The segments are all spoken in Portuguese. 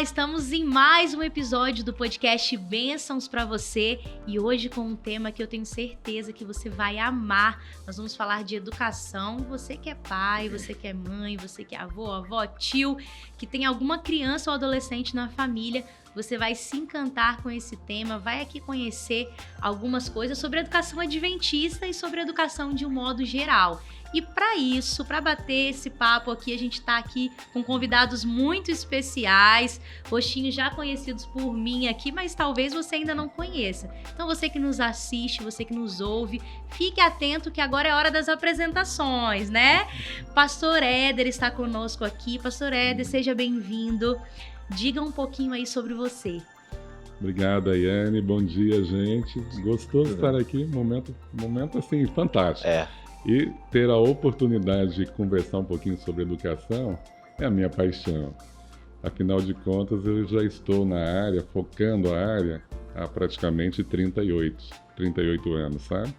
Estamos em mais um episódio do podcast Bênçãos para você e hoje com um tema que eu tenho certeza que você vai amar. Nós vamos falar de educação. Você que é pai, você que é mãe, você que é avó, tio, que tem alguma criança ou adolescente na família, você vai se encantar com esse tema, vai aqui conhecer algumas coisas sobre a educação adventista e sobre a educação de um modo geral. E para isso, para bater esse papo aqui, a gente está aqui com convidados muito especiais, rostinhos já conhecidos por mim aqui, mas talvez você ainda não conheça. Então você que nos assiste, você que nos ouve, fique atento que agora é hora das apresentações, né? Pastor Éder está conosco aqui. Pastor Éder, seja bem-vindo. Diga um pouquinho aí sobre você. Obrigado, Ayane. Bom dia, gente. Gostoso estar aqui. Momento assim, fantástico. E ter a oportunidade de conversar um pouquinho sobre educação é a minha paixão. Afinal de contas, eu já estou na área, focando a área há praticamente 38 anos, sabe?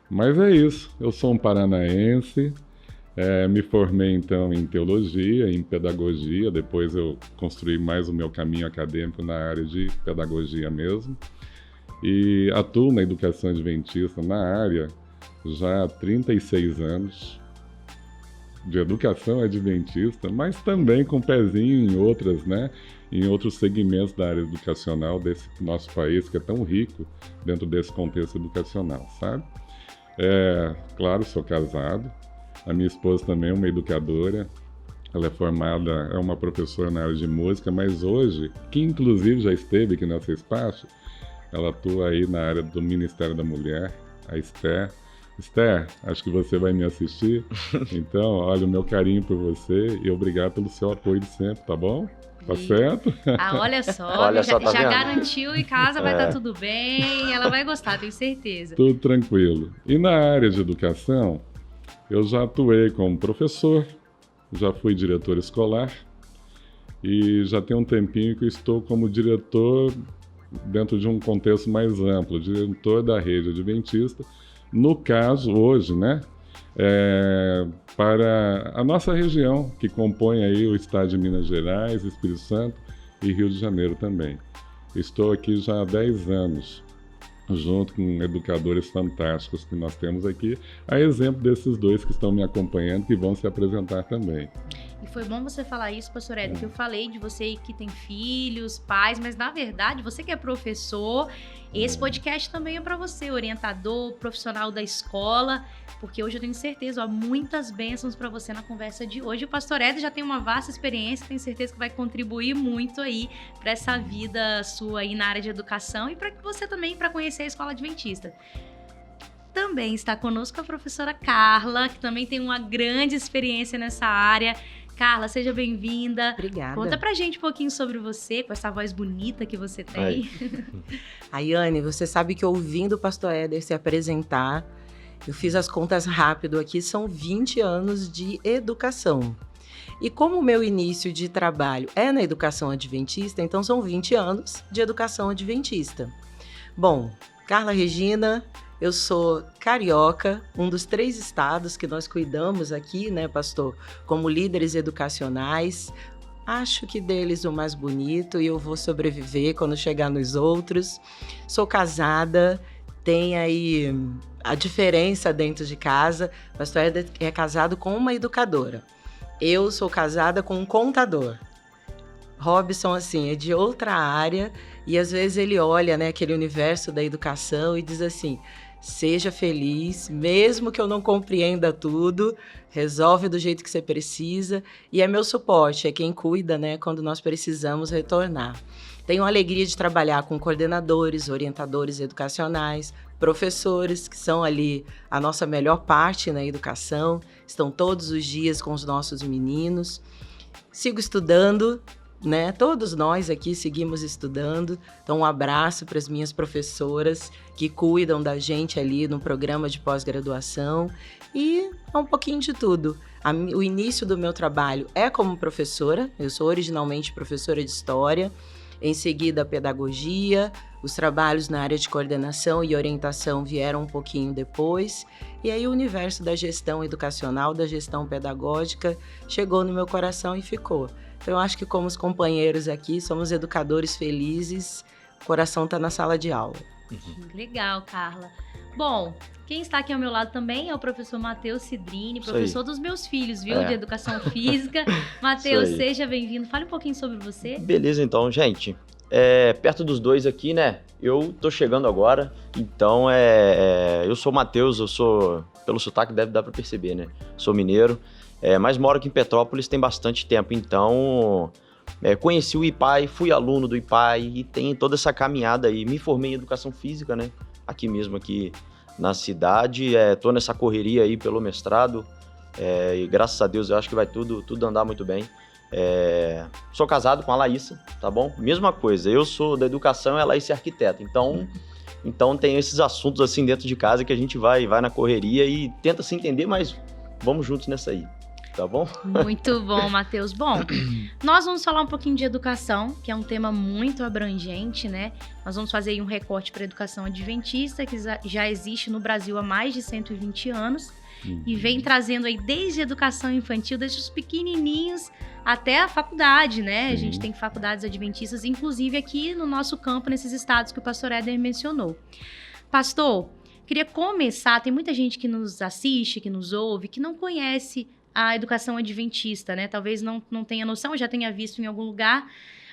Mas é isso. Eu sou um paranaense, me formei então em teologia, em pedagogia, depois eu construí mais o meu caminho acadêmico na área de pedagogia mesmo. E atuo na educação adventista na área já há 36 anos de educação adventista, mas também com pezinho em outras, né? Em outros segmentos da área educacional desse nosso país, que é tão rico dentro desse contexto educacional, sabe? Claro, sou casado, a minha esposa também é uma educadora, ela é formada, é uma professora na área de música, mas hoje, que inclusive já esteve aqui nesse espaço, ela atua aí na área do Ministério da Mulher, a Esther. Esther, acho que você vai me assistir, então, olha, o meu carinho por você e obrigado pelo seu apoio de sempre, tá bom? Tá certo? Olha só, já tá garantiu em casa, vai estar tudo bem, ela vai gostar, tenho certeza. Tudo tranquilo. E na área de educação, eu já atuei como professor, já fui diretor escolar e já tem um tempinho que eu estou como diretor dentro de um contexto mais amplo, diretor da rede adventista. No caso, hoje, né, para a nossa região, que compõe aí o estado de Minas Gerais, Espírito Santo e Rio de Janeiro também. Estou aqui já há 10 anos, junto com educadores fantásticos que nós temos aqui, a exemplo desses dois que estão me acompanhando, que vão se apresentar também. E foi bom você falar isso, pastor Éder, que eu falei de você que tem filhos, pais, mas na verdade, você que é professor, esse podcast também é para você, orientador, profissional da escola, porque hoje eu tenho certeza, muitas bênçãos para você na conversa de hoje. O pastor Éder já tem uma vasta experiência, tenho certeza que vai contribuir muito aí para essa vida sua aí na área de educação e para que você também, para conhecer a escola adventista. Também está conosco a professora Carla, que também tem uma grande experiência nessa área. Carla, seja bem-vinda. Obrigada. Conta pra gente um pouquinho sobre você, com essa voz bonita que você tem. Ayane, você sabe que ouvindo o pastor Éder se apresentar, eu fiz as contas rápido aqui, são 20 anos de educação. E como o meu início de trabalho é na educação adventista, então são 20 anos de educação adventista. Bom, Carla Regina, eu sou carioca, um dos 3 estados que nós cuidamos aqui, né, pastor, como líderes educacionais. Acho que deles o mais bonito e eu vou sobreviver quando chegar nos outros. Sou casada, tem aí a diferença dentro de casa. Pastor Éder é casado com uma educadora. Eu sou casada com um contador. Robson, assim, é de outra área e às vezes ele olha, né, aquele universo da educação e diz assim: seja feliz, mesmo que eu não compreenda tudo, resolve do jeito que você precisa e é meu suporte, é quem cuida, né, quando nós precisamos retornar. Tenho a alegria de trabalhar com coordenadores, orientadores educacionais, professores que são ali a nossa melhor parte na educação, estão todos os dias com os nossos meninos. Sigo estudando, né? Todos nós aqui seguimos estudando, então um abraço para as minhas professoras que cuidam da gente ali no programa de pós-graduação e é um pouquinho de tudo. O início do meu trabalho é como professora, eu sou originalmente professora de História Em seguida, a pedagogia, os trabalhos na área de coordenação e orientação vieram um pouquinho depois. E aí o universo da gestão educacional, da gestão pedagógica, chegou no meu coração e ficou. Então, eu acho que como os companheiros aqui, somos educadores felizes, o coração está na sala de aula. Legal, Carla. Bom, quem está aqui ao meu lado também é o professor Matheus Cidrini, professor dos meus filhos, viu? De Educação Física. Matheus, seja bem-vindo. Fale um pouquinho sobre você. Beleza, então, gente. Perto dos dois aqui, né? Eu tô chegando agora, então eu sou o Matheus, eu sou, pelo sotaque deve dar para perceber, né? Sou mineiro, mas moro aqui em Petrópolis tem bastante tempo, então conheci o IPAI, fui aluno do IPAI e tem toda essa caminhada aí. Me formei em Educação Física, né? Aqui mesmo, aqui na cidade, tô nessa correria aí pelo mestrado e graças a Deus eu acho que vai tudo andar muito bem. Sou casado com a Laísa, tá bom? Mesma coisa, eu sou da educação e a Laísa é arquiteta, então tem esses assuntos assim dentro de casa que a gente vai na correria e tenta se entender, mas vamos juntos nessa aí, tá bom? Muito bom, Matheus. Bom, nós vamos falar um pouquinho de educação, que é um tema muito abrangente, né? Nós vamos fazer aí um recorte para a educação adventista, que já existe no Brasil há mais de 120 anos. E vem trazendo aí desde a educação infantil, desde os pequenininhos até a faculdade, né? A gente tem faculdades adventistas, inclusive aqui no nosso campo, nesses estados que o pastor Éder mencionou. Pastor, queria começar, tem muita gente que nos assiste, que nos ouve, que não conhece a educação adventista, né? Talvez não tenha noção, já tenha visto em algum lugar,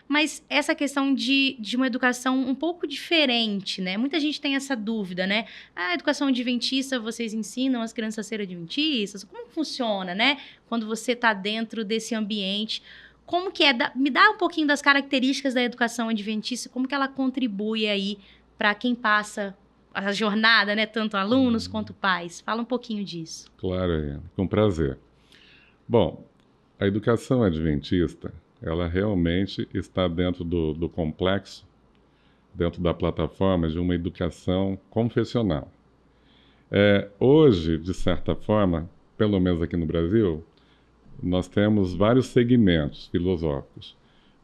mas essa questão de uma educação um pouco diferente, né? Muita gente tem essa dúvida, né? A educação adventista, vocês ensinam as crianças a serem adventistas? Como funciona, né? Quando você está dentro desse ambiente, como que é? Me dá um pouquinho das características da educação adventista, como que ela contribui aí para quem passa a jornada, né? Tanto alunos quanto pais. Fala um pouquinho disso. Claro, Ana, com prazer. Bom, a educação adventista, ela realmente está dentro do complexo, dentro da plataforma de uma educação confessional. Hoje, de certa forma, pelo menos aqui no Brasil, nós temos vários segmentos filosóficos,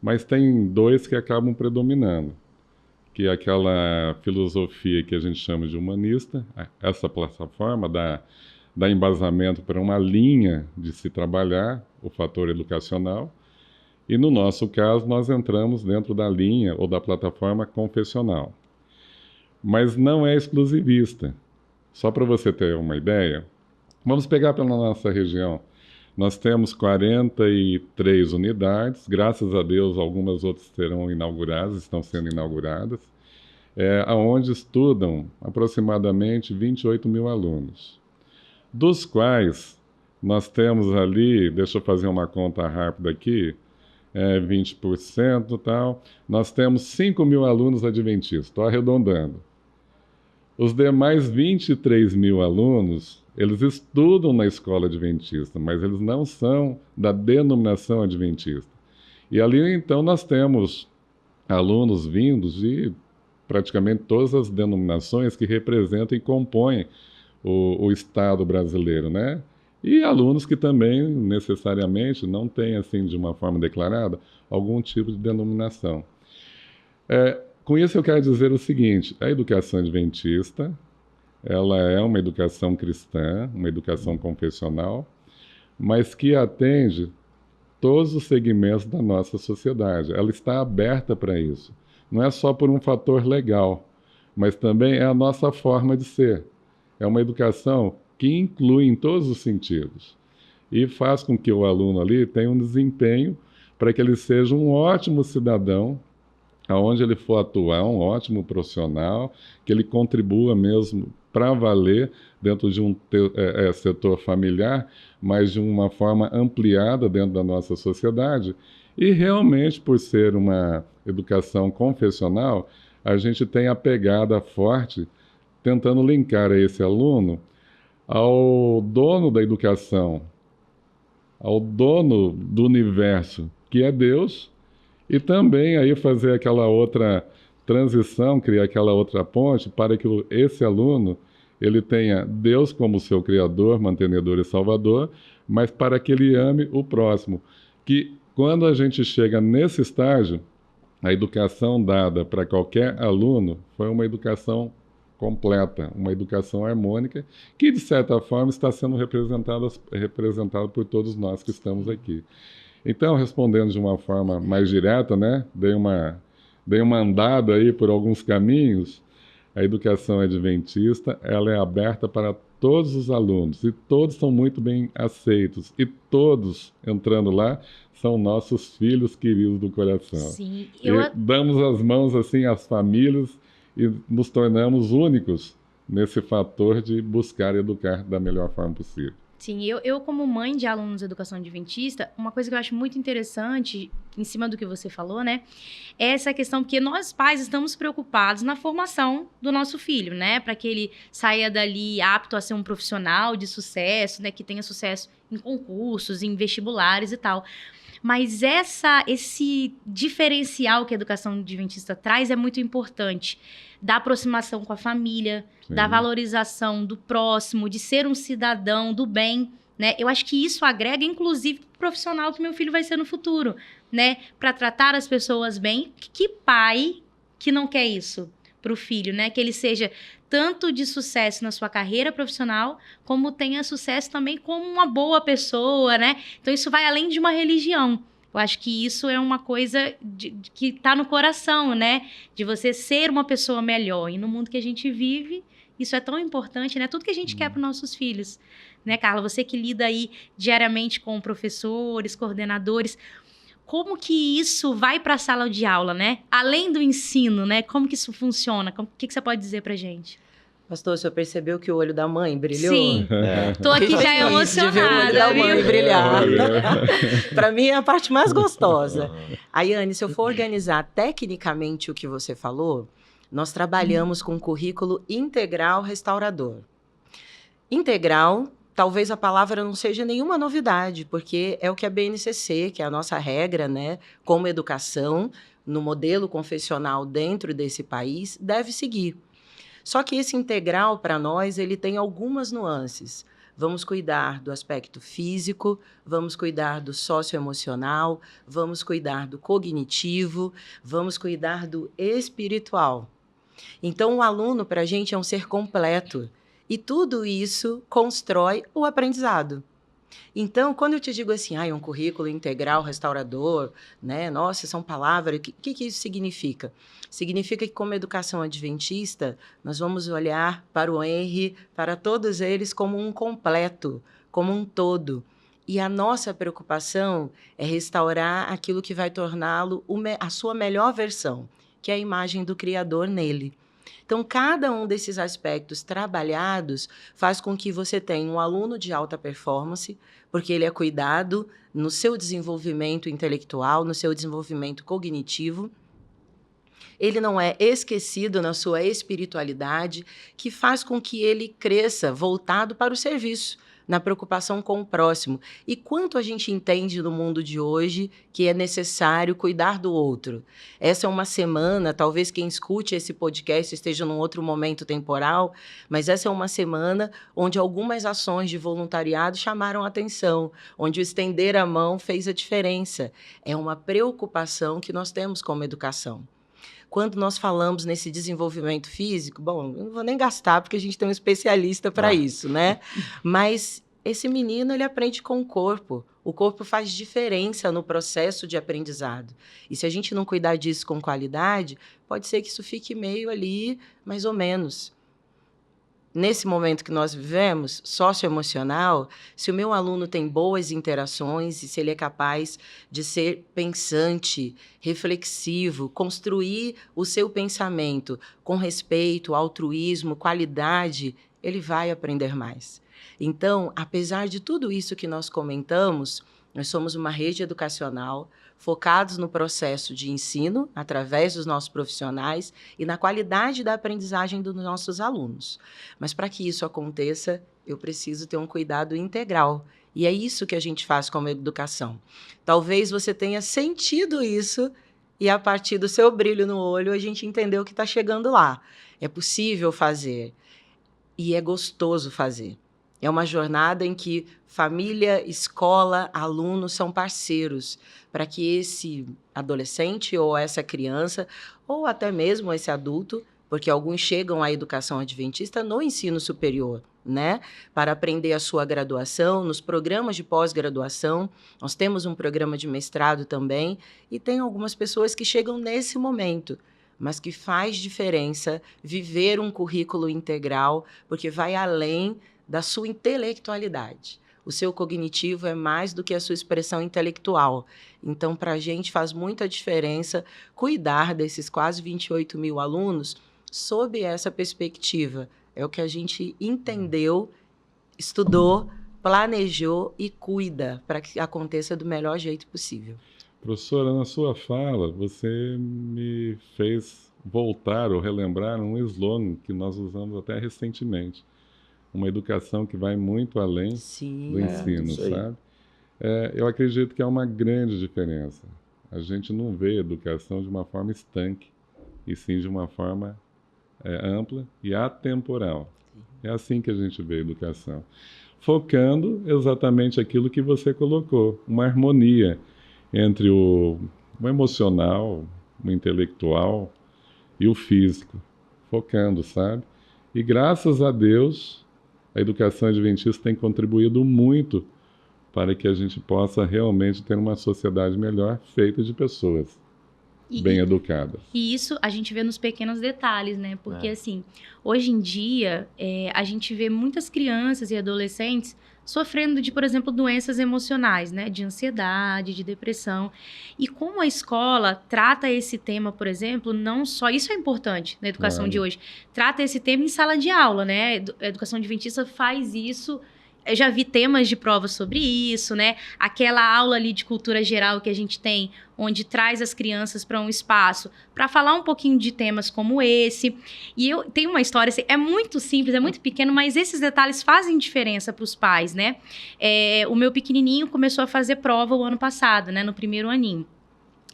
mas tem dois que acabam predominando, que é aquela filosofia que a gente chama de humanista, essa plataforma dá embasamento para uma linha de se trabalhar, o fator educacional, e no nosso caso nós entramos dentro da linha ou da plataforma confessional. Mas não é exclusivista. Só para você ter uma ideia, vamos pegar pela nossa região. Nós temos 43 unidades, graças a Deus algumas outras serão inauguradas, estão sendo inauguradas, onde estudam aproximadamente 28 mil alunos, dos quais nós temos ali, deixa eu fazer uma conta rápida aqui, 20% e tal, nós temos 5 mil alunos adventistas, estou arredondando. Os demais 23 mil alunos, eles estudam na escola adventista, mas eles não são da denominação adventista. E ali, então, nós temos alunos vindos de praticamente todas as denominações que representam e compõem o Estado brasileiro, né? E alunos que também, necessariamente, não têm, assim, de uma forma declarada, algum tipo de denominação. Com isso, eu quero dizer o seguinte, a educação adventista, ela é uma educação cristã, uma educação confessional, mas que atende todos os segmentos da nossa sociedade. Ela está aberta para isso. Não é só por um fator legal, mas também é a nossa forma de ser. É uma educação que inclui em todos os sentidos e faz com que o aluno ali tenha um desempenho para que ele seja um ótimo cidadão, aonde ele for atuar, um ótimo profissional, que ele contribua mesmo para valer dentro de um setor familiar, mas de uma forma ampliada dentro da nossa sociedade. E realmente, por ser uma educação confessional, a gente tem a pegada forte, tentando linkar esse aluno ao dono da educação, ao dono do universo, que é Deus, e também aí fazer aquela outra transição, criar aquela outra ponte para que esse aluno ele tenha Deus como seu Criador, mantenedor e Salvador, mas para que ele ame o próximo. Que quando a gente chega nesse estágio, a educação dada para qualquer aluno foi uma educação completa, uma educação harmônica, que de certa forma está sendo representada por todos nós que estamos aqui. Então, respondendo de uma forma mais direta, né, dei uma andada aí por alguns caminhos. A educação adventista, ela é aberta para todos os alunos, e todos são muito bem aceitos, e todos, entrando lá, são nossos filhos queridos do coração. Sim, E damos as mãos assim às famílias e nos tornamos únicos nesse fator de buscar educar da melhor forma possível. Sim, eu como mãe de alunos de educação adventista, uma coisa que eu acho muito interessante, em cima do que você falou, né, é essa questão, porque nós pais estamos preocupados na formação do nosso filho, né, para que ele saia dali apto a ser um profissional de sucesso, né, que tenha sucesso em concursos, em vestibulares e tal. Mas esse diferencial que a educação adventista traz é muito importante, da aproximação com a família, sim, da valorização do próximo, de ser um cidadão do bem, né? Eu acho que isso agrega, inclusive, pro profissional que meu filho vai ser no futuro, né? Para tratar as pessoas bem. Que pai que não quer isso pro filho, né? Que ele seja tanto de sucesso na sua carreira profissional, como tenha sucesso também como uma boa pessoa, né? Então, isso vai além de uma religião. Eu acho que isso é uma coisa que está no coração, né? De você ser uma pessoa melhor. E no mundo que a gente vive, isso é tão importante, né? Tudo que a gente quer para os nossos filhos. Né, Carla? Você que lida aí diariamente com professores, coordenadores, como que isso vai para a sala de aula, né? Além do ensino, né? Como que isso funciona? O que você pode dizer pra gente? Pastor, o senhor percebeu que o olho da mãe brilhou? Sim, tô aqui já emocionada. De ver o olho da mãe brilhar. Para mim é a parte mais gostosa. Ayane, se eu for organizar tecnicamente o que você falou, nós trabalhamos com um currículo integral restaurador. Integral, talvez a palavra não seja nenhuma novidade, porque é o que a BNCC, que é a nossa regra, né, como educação, no modelo confessional dentro desse país, deve seguir. Só que esse integral, para nós, ele tem algumas nuances. Vamos cuidar do aspecto físico, vamos cuidar do socioemocional, vamos cuidar do cognitivo, vamos cuidar do espiritual. Então, o aluno, para a gente, é um ser completo. E tudo isso constrói o aprendizado. Então, quando eu te digo assim, um currículo integral restaurador, né? Nossa, são palavras, o que isso significa? Significa que, como educação adventista, nós vamos olhar para o Henry, para todos eles, como um completo, como um todo. E a nossa preocupação é restaurar aquilo que vai torná-lo a sua melhor versão, que é a imagem do Criador nele. Então, cada um desses aspectos trabalhados faz com que você tenha um aluno de alta performance, porque ele é cuidado no seu desenvolvimento intelectual, no seu desenvolvimento cognitivo. Ele não é esquecido na sua espiritualidade, que faz com que ele cresça voltado para o serviço, na preocupação com o próximo. E quanto a gente entende no mundo de hoje que é necessário cuidar do outro. Essa é uma semana, talvez quem escute esse podcast esteja num outro momento temporal, mas essa é uma semana onde algumas ações de voluntariado chamaram a atenção, onde o estender a mão fez a diferença. É uma preocupação que nós temos como educação. Quando nós falamos nesse desenvolvimento físico, bom, eu não vou nem gastar, porque a gente tem um especialista para isso, né? Mas esse menino, ele aprende com o corpo. O corpo faz diferença no processo de aprendizado. E se a gente não cuidar disso com qualidade, pode ser que isso fique meio ali, mais ou menos. Nesse momento que nós vivemos, socioemocional, se o meu aluno tem boas interações e se ele é capaz de ser pensante, reflexivo, construir o seu pensamento com respeito, altruísmo, qualidade, ele vai aprender mais. Então, apesar de tudo isso que nós comentamos, nós somos uma rede educacional focados no processo de ensino, através dos nossos profissionais, e na qualidade da aprendizagem dos nossos alunos. Mas para que isso aconteça, eu preciso ter um cuidado integral. E é isso que a gente faz como educação. Talvez você tenha sentido isso, e a partir do seu brilho no olho, a gente entendeu que está chegando lá. É possível fazer. E é gostoso fazer. É uma jornada em que família, escola, alunos são parceiros para que esse adolescente ou essa criança, ou até mesmo esse adulto, porque alguns chegam à educação adventista no ensino superior, né? Para aprender a sua graduação, nos programas de pós-graduação. Nós temos um programa de mestrado também, e tem algumas pessoas que chegam nesse momento, mas que faz diferença viver um currículo integral, porque vai além da sua intelectualidade. O seu cognitivo é mais do que a sua expressão intelectual. Então, para a gente faz muita diferença cuidar desses quase 28 mil alunos sob essa perspectiva. É o que a gente entendeu, estudou, planejou e cuida para que aconteça do melhor jeito possível. Professora, na sua fala, você me fez voltar ou relembrar um slogan que nós usamos até recentemente. Uma educação que vai muito além do ensino, sabe? Eu acredito que há uma grande diferença. A gente não vê a educação de uma forma estanque, e sim de uma forma ampla e atemporal. É assim que a gente vê a educação. Focando exatamente aquilo que você colocou, uma harmonia entre o emocional, o intelectual e o físico. Focando, sabe? E graças a Deus, a educação adventista tem contribuído muito para que a gente possa realmente ter uma sociedade melhor, feita de pessoas bem educadas. E isso a gente vê nos pequenos detalhes, né? Porque, assim, hoje em dia, a gente vê muitas crianças e adolescentes sofrendo de, por exemplo, doenças emocionais, né? De ansiedade, de depressão. E como a escola trata esse tema, por exemplo, não só... Isso é importante na educação de hoje. Trata esse tema em sala de aula, né? A educação adventista faz isso... Eu já vi temas de prova sobre isso, né? Aquela aula ali de cultura geral que a gente tem, onde traz as crianças para um espaço para falar um pouquinho de temas como esse. E eu tenho uma história, assim, é muito simples, é muito pequeno, mas esses detalhes fazem diferença para os pais, né? O meu pequenininho começou a fazer prova o ano passado, né? No primeiro aninho.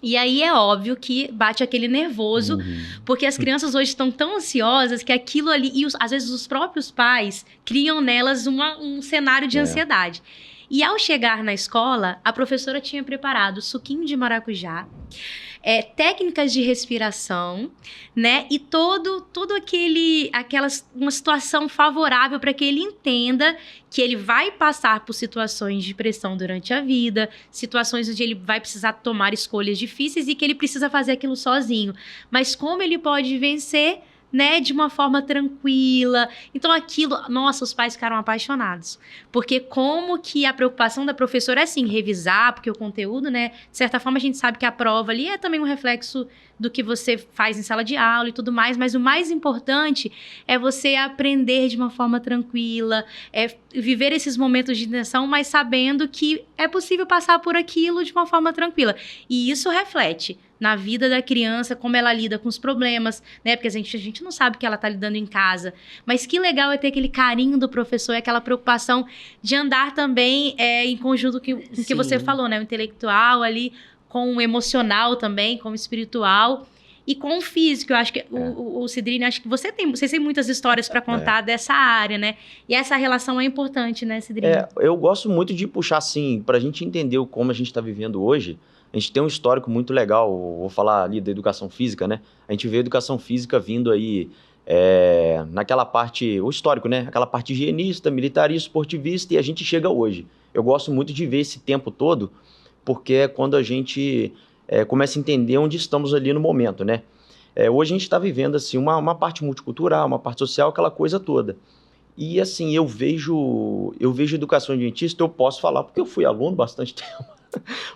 E aí é óbvio que bate aquele nervoso, porque as crianças hoje estão tão ansiosas que aquilo ali... E às vezes os próprios pais criam nelas um cenário de ansiedade. E ao chegar na escola, a professora tinha preparado suquinho de maracujá, técnicas de respiração, né? E uma situação favorável para que ele entenda que ele vai passar por situações de pressão durante a vida, situações onde ele vai precisar tomar escolhas difíceis e que ele precisa fazer aquilo sozinho. Mas como ele pode vencer, né, de uma forma tranquila. Então aquilo, nossa, os pais ficaram apaixonados. Porque como que a preocupação da professora é assim, revisar, porque o conteúdo, né, de certa forma a gente sabe que a prova ali é também um reflexo do que você faz em sala de aula e tudo mais, mas o mais importante é você aprender de uma forma tranquila, viver esses momentos de tensão, mas sabendo que é possível passar por aquilo de uma forma tranquila. E isso reflete na vida da criança, como ela lida com os problemas, né? Porque a gente não sabe o que ela tá lidando em casa. Mas que legal é ter aquele carinho do professor, aquela preocupação de andar também em conjunto com o que você falou, né? O intelectual ali, com o emocional também, com o espiritual e com o físico. Eu acho que o Cidrini, acho que vocês têm muitas histórias para contar dessa área, né? E essa relação é importante, né, Cidrini? Eu gosto muito de puxar, assim, pra gente entender como a gente tá vivendo hoje. A gente tem um histórico muito legal, vou falar ali da educação física, né? A gente vê a educação física vindo aí naquela parte, o histórico, né? Aquela parte higienista, militarista, esportivista, e a gente chega hoje. Eu gosto muito de ver esse tempo todo, porque é quando a gente começa a entender onde estamos ali no momento, né? Hoje a gente está vivendo, assim, uma parte multicultural, uma parte social, aquela coisa toda. E, assim, eu vejo educação adventista, eu posso falar, porque eu fui aluno bastante tempo.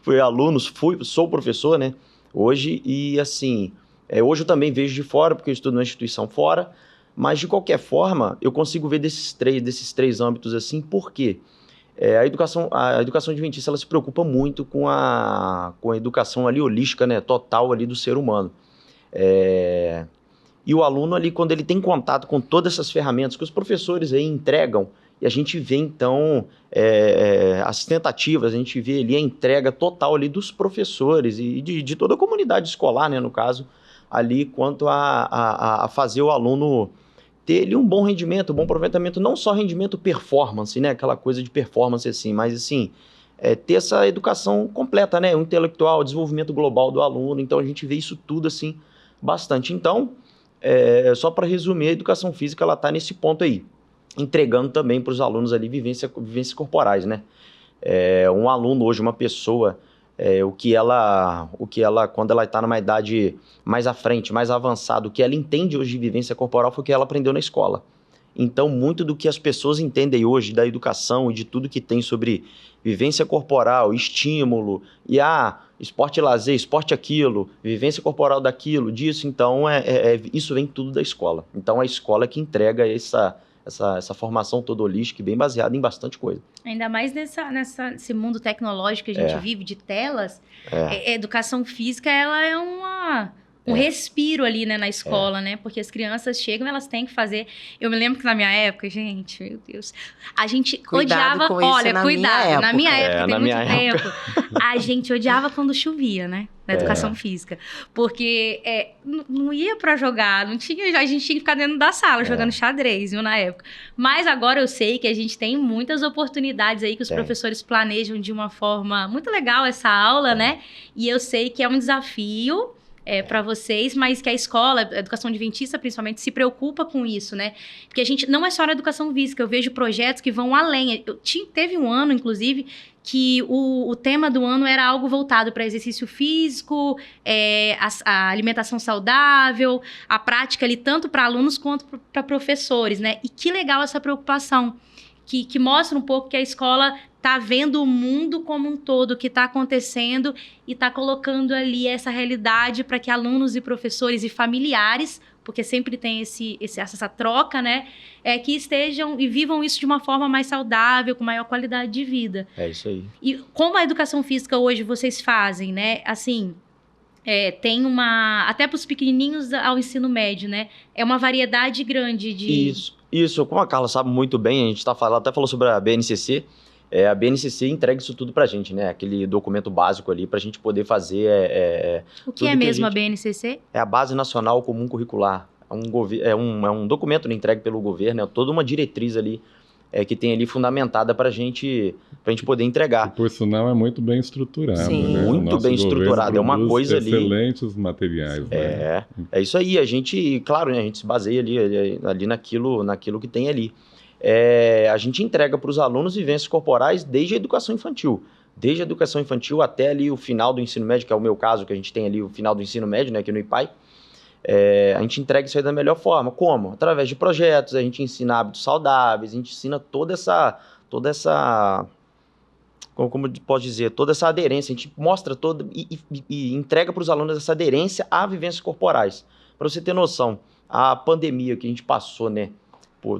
Fui aluno, sou professor, né, hoje, e assim, hoje eu também vejo de fora, porque eu estudo numa instituição fora, mas de qualquer forma, eu consigo ver desses três âmbitos assim, porque a educação adventista, ela se preocupa muito com a educação ali holística, né, total ali do ser humano. E o aluno ali, quando ele tem contato com todas essas ferramentas que os professores aí entregam, e a gente vê, então, as tentativas, a gente vê ali a entrega total ali dos professores e de toda a comunidade escolar, né, no caso, ali, quanto a fazer o aluno ter ali um bom rendimento, um bom aproveitamento, não só rendimento performance, né? Aquela coisa de performance assim, mas assim, ter essa educação completa, né? O intelectual, o desenvolvimento global do aluno. Então a gente vê isso tudo assim bastante. Então, só para resumir, a educação física ela está nesse ponto aí, entregando também para os alunos ali vivências corporais, né? Um aluno hoje, uma pessoa, o que ela, quando ela está numa idade mais à frente, mais avançada, o que ela entende hoje de vivência corporal foi o que ela aprendeu na escola. Então, muito do que as pessoas entendem hoje da educação e de tudo que tem sobre vivência corporal, estímulo, e esporte e lazer, esporte aquilo, vivência corporal daquilo, disso, então, isso vem tudo da escola. Então, a escola é que entrega essa formação toda holística e bem baseada em bastante coisa. Ainda mais nesse mundo tecnológico que a gente vive, de telas, a educação física, ela é um respiro ali, né, na escola, né? Porque as crianças chegam, elas têm que fazer... Eu me lembro que na minha época, gente, meu Deus, a gente odiava... Olha, cuidado, na minha época, tem muito tempo, a gente odiava quando chovia, né? Na educação física. Porque não ia pra jogar, não tinha, a gente tinha que ficar dentro da sala jogando xadrez, viu, na época. Mas agora eu sei que a gente tem muitas oportunidades aí que os professores planejam de uma forma muito legal essa aula, né? E eu sei que é um desafio para vocês, mas que a escola, a educação adventista principalmente, se preocupa com isso, né? Porque a gente não é só na educação física, eu vejo projetos que vão além. Teve um ano, inclusive, que o tema do ano era algo voltado para exercício físico, a alimentação saudável, a prática ali tanto para alunos quanto para professores, né? E que legal essa preocupação, que mostra um pouco que a escola está vendo o mundo como um todo, o que está acontecendo e está colocando ali essa realidade para que alunos e professores e familiares, porque sempre tem essa troca, né? Que estejam e vivam isso de uma forma mais saudável, com maior qualidade de vida. É isso aí. E como a educação física hoje vocês fazem, né? Assim, tem até para os pequenininhos ao ensino médio, né? É uma variedade grande de... Isso. Como a Carla sabe muito bem, a gente até falou sobre a BNCC. A BNCC entrega isso tudo pra gente, né? Aquele documento básico ali pra gente poder fazer... O que é mesmo a BNCC? É a Base Nacional Comum Curricular. É um documento entregue pelo governo, é toda uma diretriz ali que tem ali fundamentada pra gente poder entregar. E, por sinal, é muito bem estruturado. Sim. Né? Muito bem estruturado. É uma coisa ali... Excelentes materiais. Né? É isso aí. A gente, claro, né? A gente se baseia ali naquilo que tem ali. A gente entrega para os alunos vivências corporais desde a educação infantil. Desde a educação infantil até ali o final do ensino médio, que é o meu caso, que a gente tem ali o final do ensino médio, né, aqui no IPAI. A gente entrega isso aí da melhor forma. Como? Através de projetos, a gente ensina hábitos saudáveis, a gente ensina toda essa como posso dizer, toda essa aderência, a gente mostra toda e entrega para os alunos essa aderência a vivências corporais. Para você ter noção, a pandemia que a gente passou, né,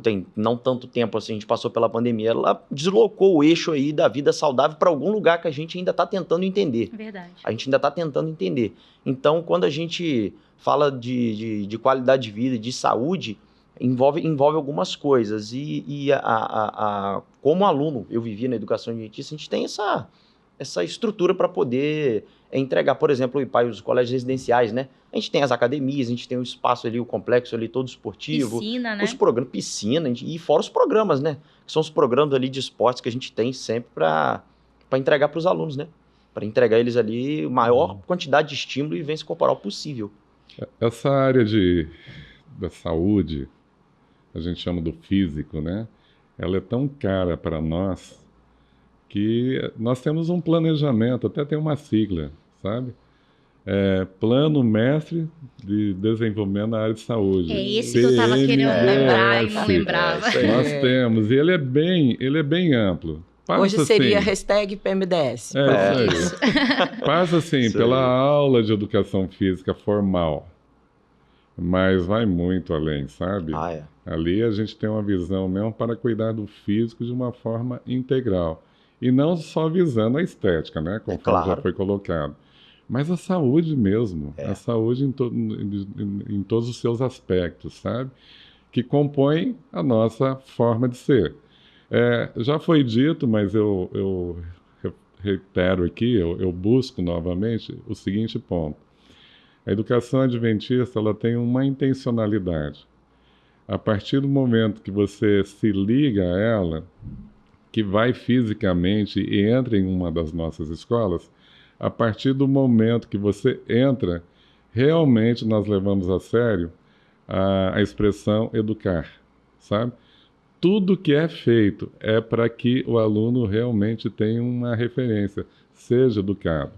tem não tanto tempo assim, a gente passou pela pandemia, ela deslocou o eixo aí da vida saudável para algum lugar que a gente ainda está tentando entender. Verdade. A gente ainda está tentando entender. Então, quando a gente fala de qualidade de vida, de saúde, envolve algumas coisas. Como aluno, eu vivi na educação adventista, a gente tem essa estrutura para poder entregar, por exemplo, o IPAI, os colégios residenciais, né? A gente tem as academias, a gente tem o espaço ali, o complexo ali todo esportivo. Piscina, né? Os programas, piscina, e fora os programas, né? Que são os programas ali de esportes que a gente tem sempre para entregar para os alunos, né? Para entregar eles ali a maior quantidade de estímulo e vivência corporal possível. Essa área da saúde, a gente chama do físico, né? Ela é tão cara para nós que nós temos um planejamento, até tem uma sigla, sabe? Plano Mestre de Desenvolvimento na Área de Saúde. É esse que eu estava querendo lembrar e não lembrava. Nós temos, e ele é bem amplo. Passa Hoje seria assim, hashtag PMDS. Isso aí. Passa assim, pela aula de educação física formal, mas vai muito além, sabe? Ali a gente tem uma visão mesmo para cuidar do físico de uma forma integral. E não só visando a estética, né? Conforme já foi colocado. Mas a saúde mesmo. A saúde em todos os seus aspectos, sabe? Que compõem a nossa forma de ser. Já foi dito, mas eu reitero aqui, eu busco novamente o seguinte ponto. A educação adventista ela tem uma intencionalidade. A partir do momento que você se liga a ela, que vai fisicamente e entra em uma das nossas escolas, a partir do momento que você entra, realmente nós levamos a sério a expressão educar, sabe? Tudo que é feito é para que o aluno realmente tenha uma referência, seja educado.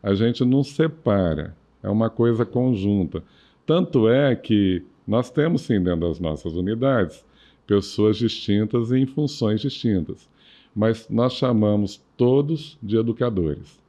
A gente não separa, é uma coisa conjunta. Tanto é que nós temos, sim, dentro das nossas unidades, pessoas distintas em funções distintas, mas nós chamamos todos de educadores.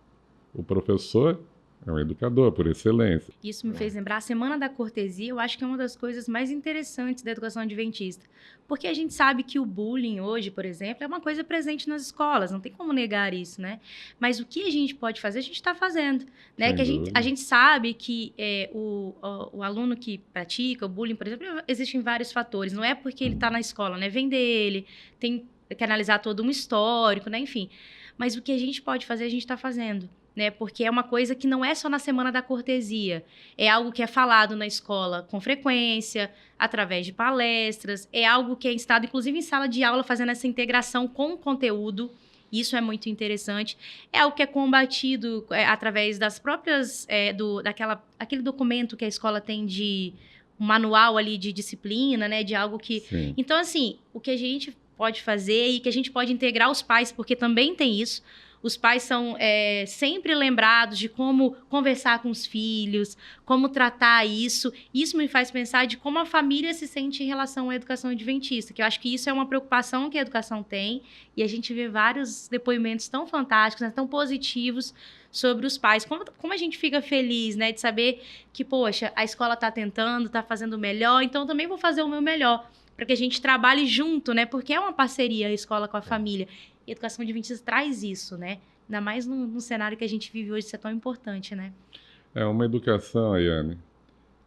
O professor é um educador, por excelência. Isso me fez lembrar a Semana da Cortesia. Eu acho que é uma das coisas mais interessantes da educação adventista. Porque a gente sabe que o bullying hoje, por exemplo, é uma coisa presente nas escolas. Não tem como negar isso, né? Mas o que a gente pode fazer, a gente está fazendo. Né? Que a gente sabe que o aluno que pratica o bullying, por exemplo, existem vários fatores. Não é porque ele está na escola, né? Vem dele, tem que analisar todo um histórico, né? Enfim. Mas o que a gente pode fazer, a gente está fazendo. Né? Porque é uma coisa que não é só na Semana da Cortesia, é algo que é falado na escola com frequência, através de palestras, é algo que é instado, inclusive em sala de aula, fazendo essa integração com o conteúdo. Isso é muito interessante. É algo que é combatido através das próprias, aquele documento que a escola tem de um manual ali de disciplina, né? De algo que... Sim. Então, assim, o que a gente pode fazer e que a gente pode integrar os pais, porque também tem isso. Os pais são sempre lembrados de como conversar com os filhos, como tratar isso. Isso me faz pensar de como a família se sente em relação à educação adventista, que eu acho que isso é uma preocupação que a educação tem, e a gente vê vários depoimentos tão fantásticos, né, tão positivos sobre os pais. Como a gente fica feliz, né, de saber que, poxa, a escola está tentando, está fazendo o melhor, então também vou fazer o meu melhor, para que a gente trabalhe junto, né, porque é uma parceria a escola com a família. E a educação adventista traz isso, né? Ainda mais no cenário que a gente vive hoje, isso é tão importante, né? É uma educação, Ayane,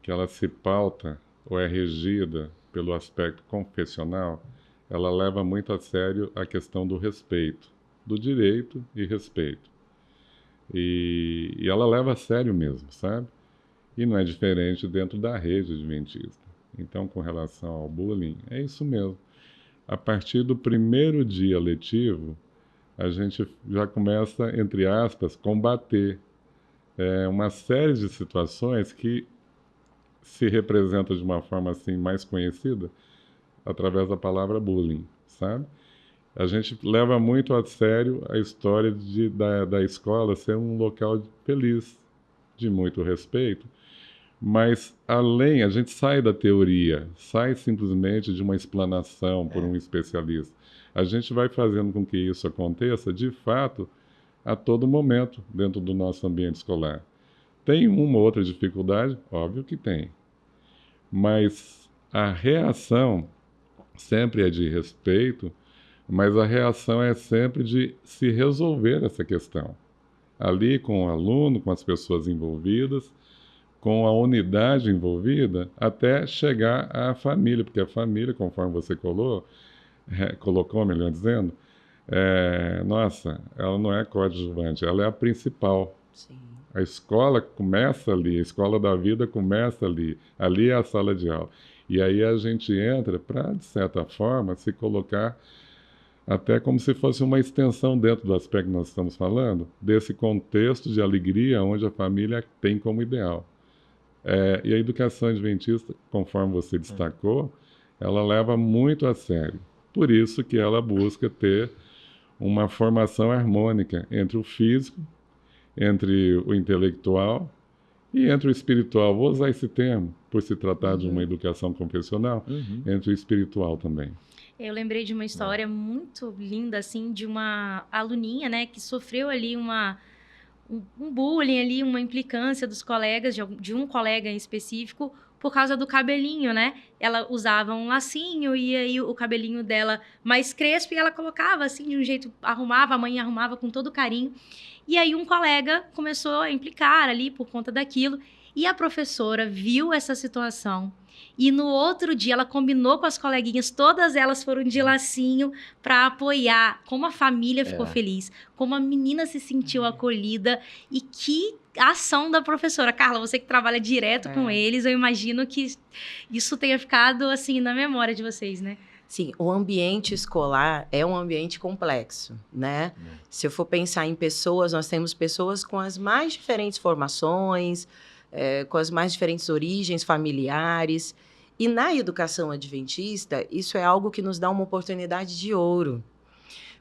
que ela se pauta ou é regida pelo aspecto confessional, ela leva muito a sério a questão do respeito, do direito e respeito. E ela leva a sério mesmo, sabe? E não é diferente dentro da rede adventista. Então, com relação ao bullying, é isso mesmo. A partir do primeiro dia letivo, a gente já começa, entre aspas, combater uma série de situações que se representam de uma forma assim mais conhecida através da palavra bullying, sabe? A gente leva muito a sério a história da escola ser um local feliz, de muito respeito, mas além, a gente sai da teoria, sai simplesmente de uma explanação por um especialista. A gente vai fazendo com que isso aconteça, de fato, a todo momento dentro do nosso ambiente escolar. Tem uma ou outra dificuldade? Óbvio que tem. Mas a reação sempre é de respeito, mas a reação é sempre de se resolver essa questão. Ali com o aluno, com as pessoas envolvidas, com a unidade envolvida, até chegar à família, porque a família, conforme você colocou, melhor dizendo, nossa, ela não é coadjuvante, ela é a principal. Sim. A escola começa ali, a escola da vida começa ali é a sala de aula. E aí a gente entra para, de certa forma, se colocar até como se fosse uma extensão dentro do aspecto que nós estamos falando, desse contexto de alegria onde a família tem como ideal. E a educação adventista, conforme você destacou, ela leva muito a sério. Por isso que ela busca ter uma formação harmônica entre o físico, entre o intelectual e entre o espiritual. Vou usar esse termo, por se tratar de uma educação confessional, entre o espiritual também. Eu lembrei de uma história muito linda, assim, de uma aluninha, né, que sofreu ali um bullying ali, uma implicância dos colegas, de um colega em específico, por causa do cabelinho, né? Ela usava um lacinho e aí o cabelinho dela mais crespo e ela colocava assim de um jeito, arrumava, a mãe arrumava com todo carinho. E aí um colega começou a implicar ali por conta daquilo E a professora viu essa situação e no outro dia ela combinou com as coleguinhas, todas elas foram de lacinho para apoiar. Como a família ficou feliz, como a menina se sentiu acolhida e que ação da professora. Carla, você que trabalha direto com eles, eu imagino que isso tenha ficado assim na memória de vocês, né? Sim, o ambiente escolar é um ambiente complexo, né? Se eu for pensar em pessoas, nós temos pessoas com as mais diferentes formações, com as mais diferentes origens familiares. E na educação adventista, isso é algo que nos dá uma oportunidade de ouro.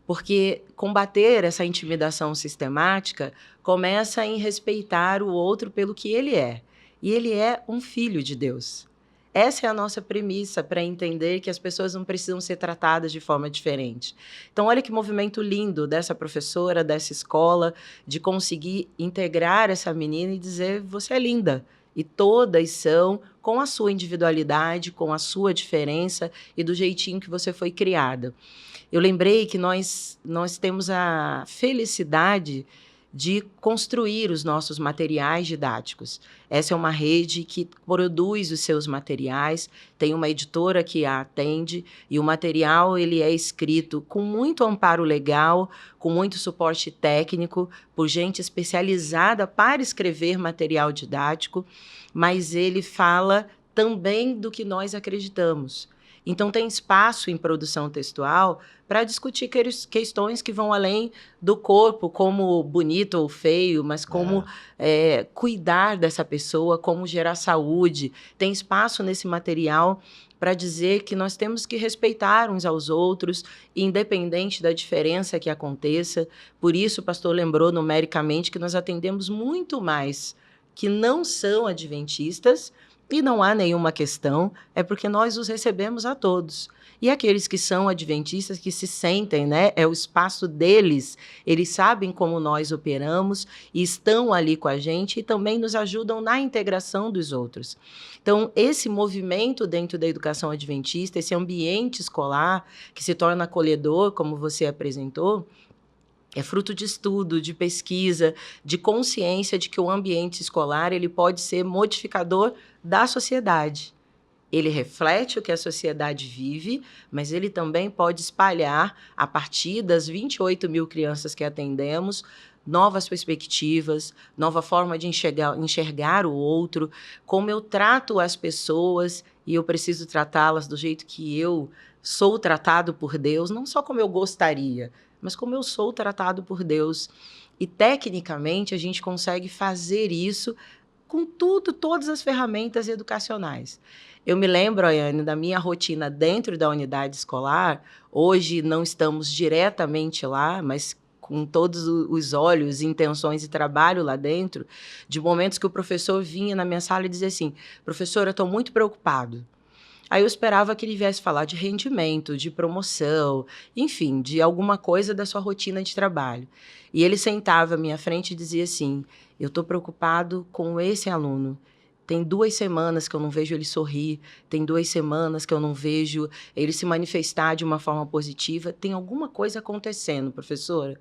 Porque combater essa intimidação sistemática começa em respeitar o outro pelo que ele é. E ele é um filho de Deus. Essa é a nossa premissa para entender que as pessoas não precisam ser tratadas de forma diferente. Então, olha que movimento lindo dessa professora, dessa escola, de conseguir integrar essa menina e dizer, você é linda. E todas são com a sua individualidade, com a sua diferença e do jeitinho que você foi criada. Eu lembrei que nós temos a felicidade de construir os nossos materiais didáticos. Essa é uma rede que produz os seus materiais, tem uma editora que a atende, e o material ele é escrito com muito amparo legal, com muito suporte técnico, por gente especializada para escrever material didático, mas ele fala também do que nós acreditamos. Então, tem espaço em produção textual para discutir questões que vão além do corpo, como bonito ou feio, mas como cuidar dessa pessoa, como gerar saúde. Tem espaço nesse material para dizer que nós temos que respeitar uns aos outros, independente da diferença que aconteça. Por isso, o pastor lembrou numericamente que nós atendemos muito mais que não são adventistas, e não há nenhuma questão, é porque nós os recebemos a todos. E aqueles que são adventistas, que se sentem, né, é o espaço deles, eles sabem como nós operamos e estão ali com a gente e também nos ajudam na integração dos outros. Então, esse movimento dentro da educação adventista, esse ambiente escolar que se torna acolhedor, como você apresentou, é fruto de estudo, de pesquisa, de consciência de que o ambiente escolar ele pode ser modificador da sociedade. Ele reflete o que a sociedade vive, mas ele também pode espalhar, a partir das 28 mil crianças que atendemos, novas perspectivas, nova forma de enxergar o outro, como eu trato as pessoas e eu preciso tratá-las do jeito que eu sou tratado por Deus, não só como eu gostaria, mas como eu sou tratado por Deus. E, tecnicamente, a gente consegue fazer isso com todas as ferramentas educacionais. Eu me lembro, Ayane, da minha rotina dentro da unidade escolar. Hoje não estamos diretamente lá, mas com todos os olhos, intenções e trabalho lá dentro, de momentos que o professor vinha na minha sala e dizia assim, professora, eu estou muito preocupado. Aí eu esperava que ele viesse falar de rendimento, de promoção, enfim, de alguma coisa da sua rotina de trabalho. E ele sentava à minha frente e dizia assim, eu estou preocupado com esse aluno. Tem 2 semanas que eu não vejo ele sorrir, tem 2 semanas que eu não vejo ele se manifestar de uma forma positiva. Tem alguma coisa acontecendo, professora?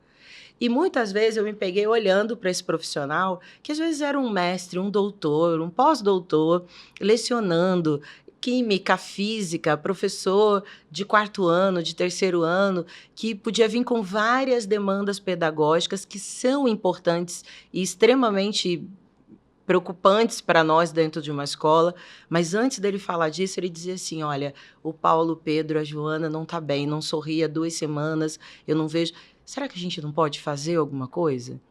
E muitas vezes eu me peguei olhando para esse profissional, que às vezes era um mestre, um doutor, um pós-doutor, lecionando química, física, professor de 4º ano, de 3º ano, que podia vir com várias demandas pedagógicas que são importantes e extremamente preocupantes para nós dentro de uma escola, mas antes dele falar disso, ele dizia assim, olha, o Paulo, o Pedro, a Joana não está bem, não sorri há 2 semanas, eu não vejo... Será que a gente não pode fazer alguma coisa?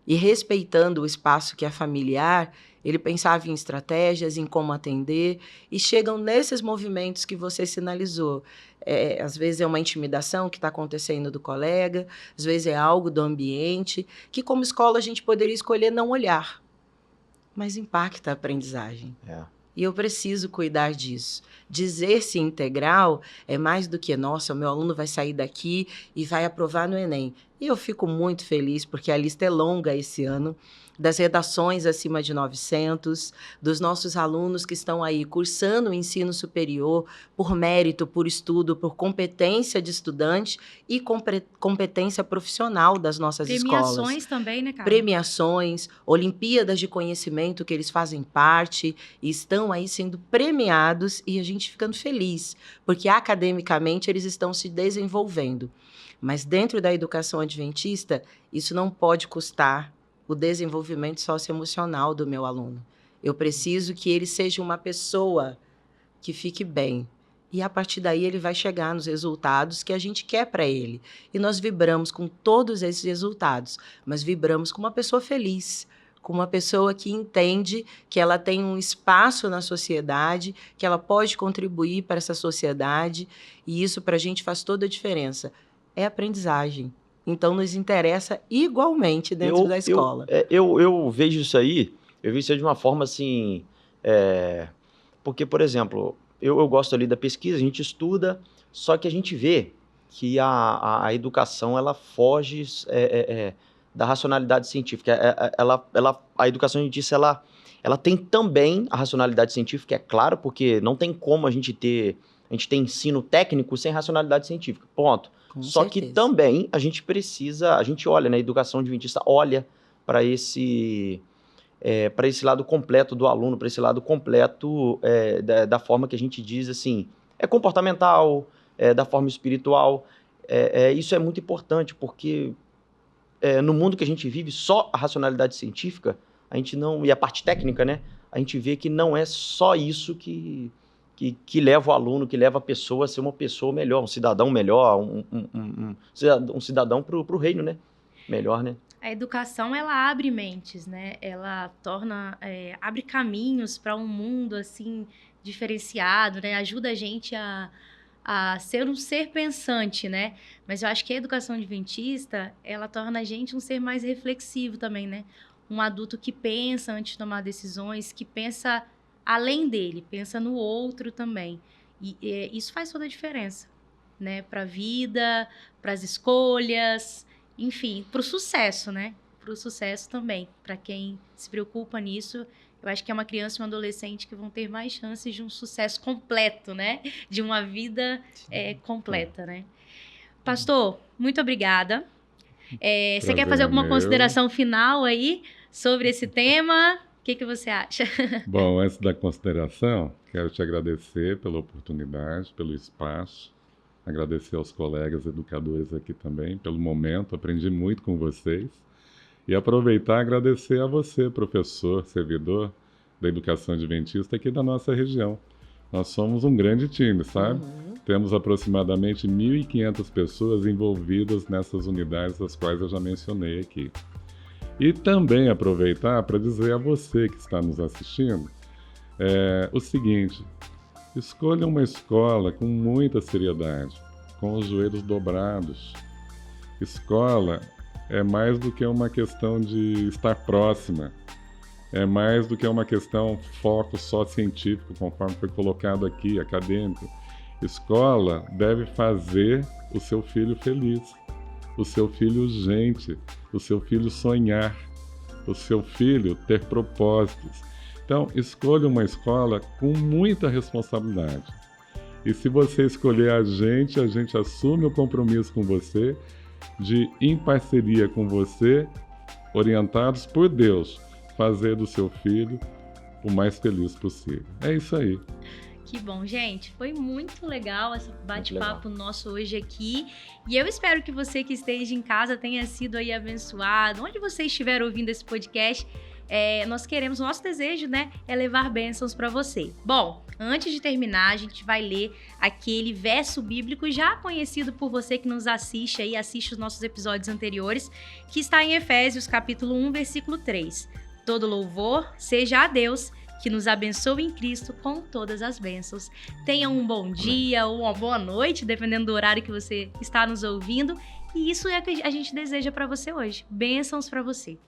E respeitando o espaço que é familiar, ele pensava em estratégias, em como atender, e chegam nesses movimentos que você sinalizou. Às vezes é uma intimidação que está acontecendo do colega, às vezes é algo do ambiente, que como escola a gente poderia escolher não olhar, mas impacta a aprendizagem. E eu preciso cuidar disso. Dizer-se integral é mais do que, nossa, o meu aluno vai sair daqui e vai aprovar no Enem. E eu fico muito feliz, porque a lista é longa esse ano, das redações acima de 900, dos nossos alunos que estão aí cursando o ensino superior por mérito, por estudo, por competência de estudante e competência profissional das nossas escolas. Premiações também, né, Carla? Premiações, Olimpíadas de Conhecimento, que eles fazem parte e estão aí sendo premiados, e a gente ficando feliz, porque academicamente eles estão se desenvolvendo. Mas dentro da educação adventista, isso não pode custar o desenvolvimento socioemocional do meu aluno. Eu preciso que ele seja uma pessoa que fique bem. E a partir daí ele vai chegar nos resultados que a gente quer para ele. E nós vibramos com todos esses resultados, mas vibramos com uma pessoa feliz, com uma pessoa que entende que ela tem um espaço na sociedade, que ela pode contribuir para essa sociedade, e isso para a gente faz toda a diferença. É aprendizagem. Então, nos interessa igualmente dentro da escola. Eu vejo isso aí, de uma forma assim... porque, por exemplo, eu gosto ali da pesquisa, a gente estuda, só que a gente vê que a educação, ela foge da racionalidade científica. A educação, a gente disse, ela tem também a racionalidade científica, é claro, porque não tem como a gente ter ensino técnico sem racionalidade científica, ponto. Só que também a gente olha, na educação adventista, olha para esse lado completo do aluno, para esse lado completo da forma que a gente diz, assim, comportamental, da forma espiritual. Isso é muito importante, porque no mundo que a gente vive, só a racionalidade científica, a gente não, e a parte técnica, né, a gente vê que não é só isso que leva o aluno, que leva a pessoa a ser uma pessoa melhor, um cidadão melhor, um cidadão para o reino, né? Melhor, né? A educação, ela abre mentes, né? Ela abre caminhos para um mundo, assim, diferenciado, né? Ajuda a gente a ser um ser pensante, né? Mas eu acho que a educação adventista, ela torna a gente um ser mais reflexivo também, né? Um adulto que pensa antes de tomar decisões, que pensa além dele, pensa no outro também. E isso faz toda a diferença, né? Para a vida, para as escolhas, enfim, para o sucesso, né? Para o sucesso também. Para quem se preocupa nisso, eu acho que é uma criança e um adolescente que vão ter mais chances de um sucesso completo, né? De uma vida completa, né? Pastor, muito obrigada. Você quer fazer alguma consideração final aí sobre esse tema? O que você acha? Bom, antes da consideração, quero te agradecer pela oportunidade, pelo espaço, agradecer aos colegas educadores aqui também, pelo momento, aprendi muito com vocês, e aproveitar e agradecer a você, professor, servidor da educação adventista aqui da nossa região. Nós somos um grande time, sabe? Temos aproximadamente 1.500 pessoas envolvidas nessas unidades, das quais eu já mencionei aqui. E também aproveitar para dizer a você que está nos assistindo o seguinte: escolha uma escola com muita seriedade, com os joelhos dobrados. Escola é mais do que uma questão de estar próxima, é mais do que uma questão foco só científico, conforme foi colocado aqui, acadêmico. Escola deve fazer o seu filho feliz, o seu filho gente, o seu filho sonhar, o seu filho ter propósitos. Então, escolha uma escola com muita responsabilidade. E se você escolher a gente assume o compromisso com você de, em parceria com você, orientados por Deus, fazer do seu filho o mais feliz possível. É isso aí. Que bom, gente. Foi muito legal esse bate-papo nosso hoje aqui. E eu espero que você que esteja em casa tenha sido aí abençoado. Onde você estiver ouvindo esse podcast, nosso desejo, né, é levar bênçãos para você. Bom, antes de terminar, a gente vai ler aquele verso bíblico já conhecido por você que nos assiste aí, assiste os nossos episódios anteriores, que está em Efésios, capítulo 1, versículo 3. Todo louvor seja a Deus, que nos abençoe em Cristo com todas as bênçãos. Tenha um bom dia ou uma boa noite, dependendo do horário que você está nos ouvindo. E isso é o que a gente deseja para você hoje. Bênçãos para você.